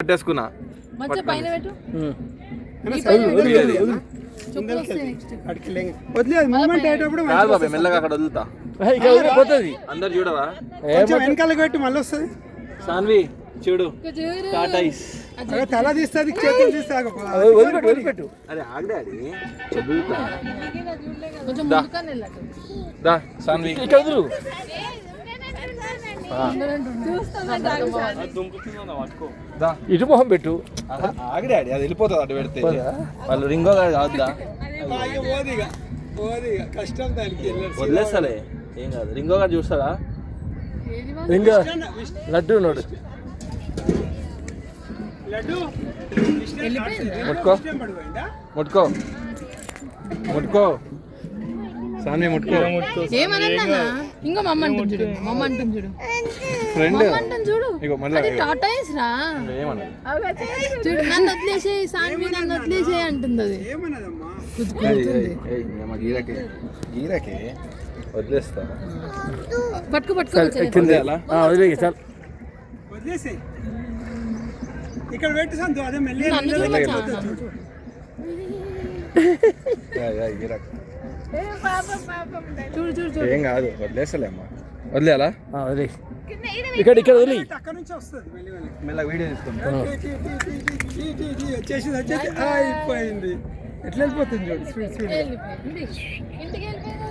పట్టేసుకున్నా మెల్లగా అక్కడ వదులుతా అందరు చూడవా వెనకాల పెట్టి మళ్ళీ వస్తుంది సాన్వి చూడు తల తీస్తుంది చేతులు తీస్తే వదిలిపెట్టు అరే ఆగడాడి వదులుతా దా సాన్వి ఇటు మొహం పెట్టు ఆగడాడి అది వెళ్ళిపోతుంది అటు పెడితే వాళ్ళు రింగో కావద్దా కష్టం దానికి వదిలేస్తాలే ఏం కాదు రింగో గారు చూస్తారా ఇంకా లడ్డు నోడు ముట్టుకో ముట్టుకో ముట్టుకో సాన్వి ముట్టుకో ఇంకో మమ్మ అంటుంది చూడు మమ్మ అంటుంది చూడు ఫ్రెండ్ చూడు ఇగో మళ్ళీ టాటాయిస్ రా చూడు నన్ను వదిలేసే సాన్వి నన్ను వదిలేసే అంటుంది అది గీరకే వదిలేస్తా వదిలేసి ఇక్కడ పెట్టి సంతు అదే మెల్లి ఏం కాదు వదిలేస్తలేమ్మా వదిలేలా ఇక్కడ వదిలి అక్కడ నుంచి వస్తుంది మెల్ల వీడియో తీసుకుంటా వచ్చేసి అయిపోయింది ఎట్లా వెళ్ళిపోతుంది చూడు స్పీడ్ ఇంటికి వెళ్ళిపోయింది